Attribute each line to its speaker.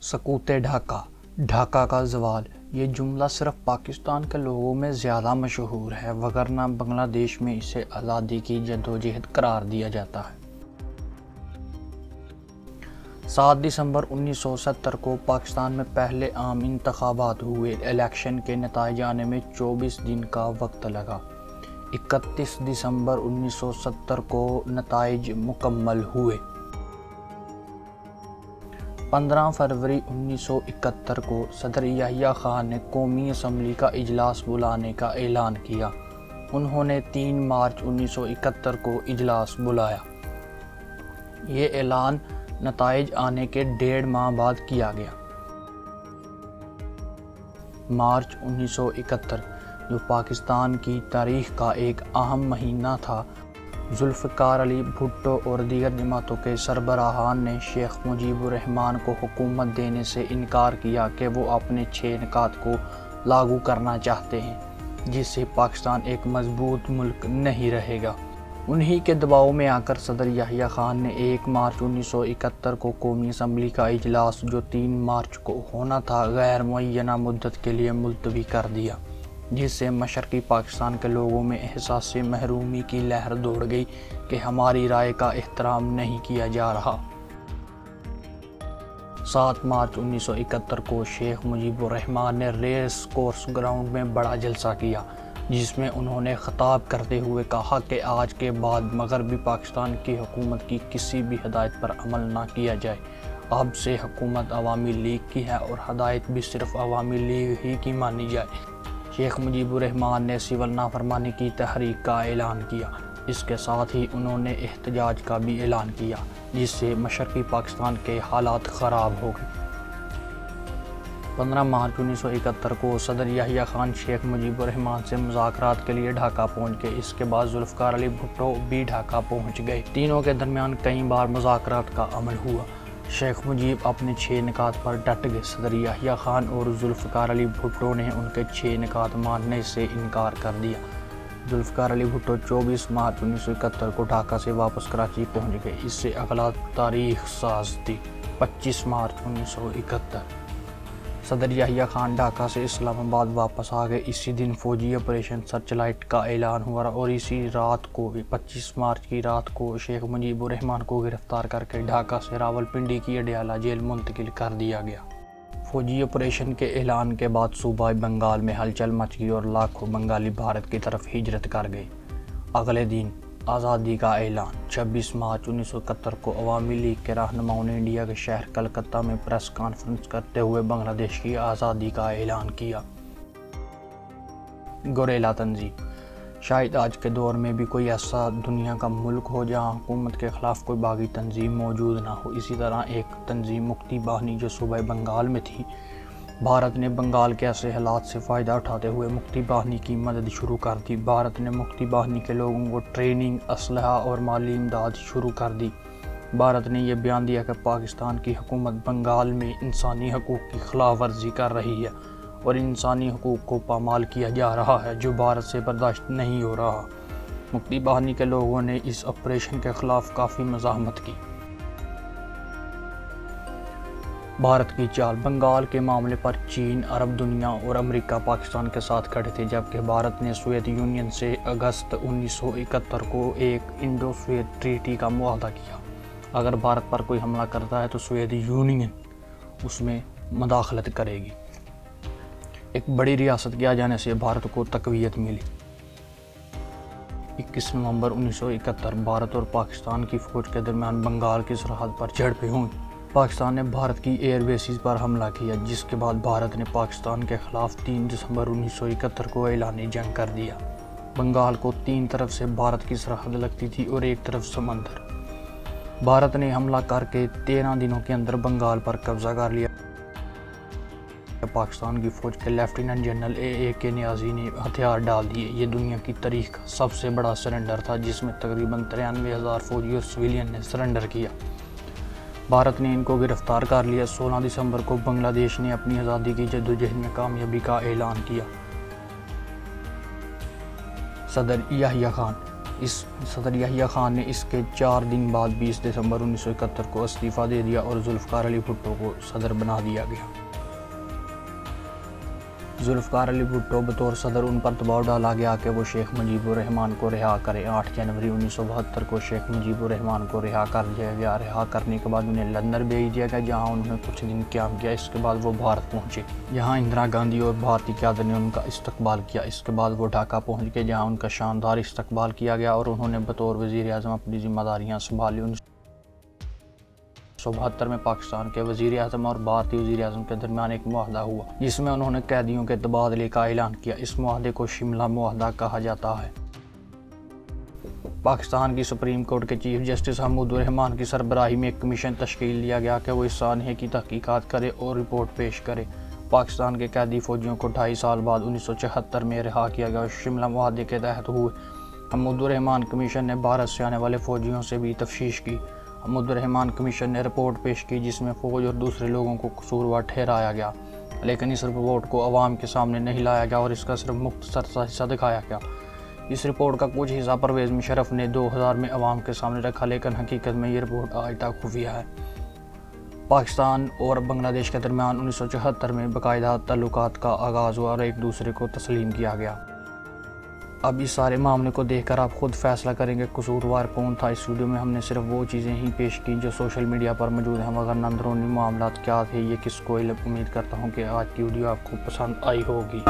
Speaker 1: سقوط ڈھاکہ، ڈھاکہ کا زوال، یہ جملہ صرف پاکستان کے لوگوں میں زیادہ مشہور ہے، وگرنہ بنگلہ دیش میں اسے آزادی کی جدوجہد قرار دیا جاتا ہے۔ 7 دسمبر 1970 کو پاکستان میں پہلے عام انتخابات ہوئے۔ الیکشن کے نتائج آنے میں 24 دن کا وقت لگا۔ 31 دسمبر 1970 کو نتائج مکمل ہوئے۔ 15 فروری 1971 کو صدر یحییٰ خان نے قومی اسمبلی کا اجلاس بلانے کا اعلان کیا۔ انہوں نے 3 مارچ 1971 کو اجلاس بلایا۔ یہ اعلان نتائج آنے کے 1.5 ماہ بعد کیا گیا۔ مارچ 1971 جو پاکستان کی تاریخ کا ایک اہم مہینہ تھا، ذوالفقار علی بھٹو اور دیگر جماعتوں کے سربراہان نے شیخ مجیب الرحمان کو حکومت دینے سے انکار کیا کہ وہ اپنے 6 نکات کو لاگو کرنا چاہتے ہیں، جس سے پاکستان ایک مضبوط ملک نہیں رہے گا۔ انہی کے دباؤ میں آ کر صدر یحییٰ خان نے 1 مارچ 1971 کو قومی اسمبلی کا اجلاس، جو 3 مارچ کو ہونا تھا، غیر معینہ مدت کے لیے ملتوی کر دیا، جس سے مشرقی پاکستان کے لوگوں میں احساس محرومی کی لہر دوڑ گئی کہ ہماری رائے کا احترام نہیں کیا جا رہا۔ 7 مارچ 1971 کو شیخ مجیب الرحمان نے ریس کورس گراؤنڈ میں بڑا جلسہ کیا، جس میں انہوں نے خطاب کرتے ہوئے کہا کہ آج کے بعد مغربی پاکستان کی حکومت کی کسی بھی ہدایت پر عمل نہ کیا جائے۔ اب سے حکومت عوامی لیگ کی ہے اور ہدایت بھی صرف عوامی لیگ ہی کی مانی جائے۔ شیخ مجیب الرحمان نے سول نافرمانی کی تحریک کا اعلان کیا۔ اس کے ساتھ ہی انہوں نے احتجاج کا بھی اعلان کیا، جس سے مشرقی پاکستان کے حالات خراب ہو گئے۔ 15 مارچ 1971 کو صدر یحییٰ خان شیخ مجیب الرحمان سے مذاکرات کے لیے ڈھاکہ پہنچ گئے۔ اس کے بعد ذوالفقار علی بھٹو بھی ڈھاکہ پہنچ گئے۔ تینوں کے درمیان کئی بار مذاکرات کا عمل ہوا۔ شیخ مجیب اپنے 6 نکات پر ڈٹ گئے۔ صدر یحییٰ خان اور ذوالفقار علی بھٹو نے ان کے 6 نکات ماننے سے انکار کر دیا۔ ذوالفقار علی بھٹو 24 مارچ 1971 کو ڈھاکہ سے واپس کراچی پہنچ گئے۔ اس سے اگلا تاریخ ساز تھی 25 مارچ 1971۔ صدر یحییٰ خان ڈھاکہ سے اسلام آباد واپس آ گئے۔ اسی دن فوجی آپریشن سرچ لائٹ کا اعلان ہوا اور اسی رات کو 25 مارچ کی رات کو شیخ مجیب الرحمان کو گرفتار کر کے ڈھاکہ سے راولپنڈی کی اڈیالہ جیل منتقل کر دیا گیا۔ فوجی آپریشن کے اعلان کے بعد صوبہ بنگال میں ہلچل مچ گئی اور لاکھوں بنگالی بھارت کی طرف ہجرت کر گئے۔ اگلے دن آزادی کا اعلان 26 مارچ 1971 کو عوامی لیگ کے رہنماؤں نے انڈیا کے شہر کلکتہ میں پریس کانفرنس کرتے ہوئے بنگلہ دیش کی آزادی کا اعلان کیا۔ گوریلا تنظیم، شاید آج کے دور میں بھی کوئی ایسا دنیا کا ملک ہو جہاں حکومت کے خلاف کوئی باغی تنظیم موجود نہ ہو۔ اسی طرح ایک تنظیم مکتی باہنی جو صوبہ بنگال میں تھی، بھارت نے بنگال کے ایسے حالات سے فائدہ اٹھاتے ہوئے مکتی باہنی کی مدد شروع کر دی۔ بھارت نے مکتی باہنی کے لوگوں کو ٹریننگ، اسلحہ اور مالی امداد شروع کر دی۔ بھارت نے یہ بیان دیا کہ پاکستان کی حکومت بنگال میں انسانی حقوق کی خلاف ورزی کر رہی ہے اور انسانی حقوق کو پامال کیا جا رہا ہے، جو بھارت سے برداشت نہیں ہو رہا۔ مکتی باہنی کے لوگوں نے اس آپریشن کے خلاف کافی مزاحمت کی۔ بھارت کی چال، بنگال کے معاملے پر چین، عرب دنیا اور امریکہ پاکستان کے ساتھ کھڑے تھے، جبکہ بھارت نے سوویت یونین سے اگست 1971 کو ایک انڈو سوویت ٹریٹی کا معاہدہ کیا۔ اگر بھارت پر کوئی حملہ کرتا ہے تو سوویت یونین اس میں مداخلت کرے گی۔ ایک بڑی ریاست کے آ جانے سے بھارت کو تقویت ملی۔ 21 نومبر 1971 بھارت اور پاکستان کی فوج کے درمیان بنگال کی سرحد پر جھڑپیں ہوئیں۔ پاکستان نے بھارت کی ایئر بیسز پر حملہ کیا، جس کے بعد بھارت نے پاکستان کے خلاف 3 دسمبر 1971 کو اعلانی جنگ کر دیا۔ بنگال کو 3 طرف سے بھارت کی سرحد لگتی تھی اور ایک طرف سمندر۔ بھارت نے حملہ کر کے 13 دنوں کے اندر بنگال پر قبضہ کر لیا۔ پاکستان کی فوج کے لیفٹیننٹ جنرل اے نیازی نے ہتھیار ڈال دیے۔ یہ دنیا کی تاریخ کا سب سے بڑا سرنڈر تھا، جس میں تقریباً 93,000 فوجی اور سویلین نے سرنڈر کیا۔ بھارت نے ان کو گرفتار کر لیا۔ 16 دسمبر کو بنگلہ دیش نے اپنی آزادی کی جدوجہد میں کامیابی کا اعلان کیا۔ صدر یحییٰ خان، اس صدر یحییٰ خان نے اس کے 4 دن بعد 20 دسمبر 1971 کو استعفیٰ دے دیا اور ذوالفقار علی بھٹو کو صدر بنا دیا گیا۔ ذوالفقار علی بھٹو بطور صدر ان پر دباؤ ڈالا گیا کہ وہ شیخ مجیب الرحمان کو رہا کریں۔ 8 جنوری 1972 کو شیخ مجیب الرحمان کو رہا کر دیا گیا۔ رہا کرنے کے بعد انہیں لندن بھیج دیا گیا، جہاں انہوں نے کچھ دن قیام کیا۔ اس کے بعد وہ بھارت پہنچے، جہاں اندرا گاندھی اور بھارتی قیادت نے ان کا استقبال کیا۔ اس کے بعد وہ ڈھاکہ پہنچ گئے، جہاں ان کا شاندار استقبال کیا گیا اور انہوں نے بطور وزیر اعظم اپنی ذمہ داریاں سنبھالی۔ 1972 میں پاکستان کے وزیر اعظم اور بھارتی وزیر اعظم کے درمیان ایک معاہدہ ہوا، جس میں انہوں نے قیدیوں کے تبادلے کا اعلان کیا۔ اس معاہدے کو شملہ معاہدہ کہا جاتا ہے۔ پاکستان کی سپریم کورٹ کے چیف جسٹس حمود الرحمان کی سربراہی میں ایک کمیشن تشکیل دیا گیا کہ وہ اس سانحے کی تحقیقات کرے اور رپورٹ پیش کرے۔ پاکستان کے قیدی فوجیوں کو 2.5 سال بعد 1974 میں رہا کیا گیا اور شملہ معاہدے کے تحت ہوئے۔ حمود الرحمان کمیشن نے بھارت سے آنے والے فوجیوں سے بھی تفتیش کی۔ حمود الرحمان کمیشن نے رپورٹ پیش کی، جس میں فوج اور دوسرے لوگوں کو قصوروار ٹھہرایا گیا، لیکن اس رپورٹ کو عوام کے سامنے نہیں لایا گیا اور اس کا صرف مختصر سا حصہ دکھایا گیا۔ اس رپورٹ کا کچھ حصہ پرویز مشرف نے 2000 میں عوام کے سامنے رکھا، لیکن حقیقت میں یہ رپورٹ آج تک خفیہ ہے۔ پاکستان اور بنگلہ دیش کے درمیان 1974 میں باقاعدہ تعلقات کا آغاز ہوا اور ایک دوسرے کو تسلیم کیا گیا۔ اب اس سارے معاملے کو دیکھ کر آپ خود فیصلہ کریں گے قصوروار کون تھا۔ اس ویڈیو میں ہم نے صرف وہ چیزیں ہی پیش کی جو سوشل میڈیا پر موجود ہیں، مگر اندرونی معاملات کیا تھے یہ کس کو علم۔ امید کرتا ہوں کہ آج کی ویڈیو آپ کو پسند آئی ہوگی۔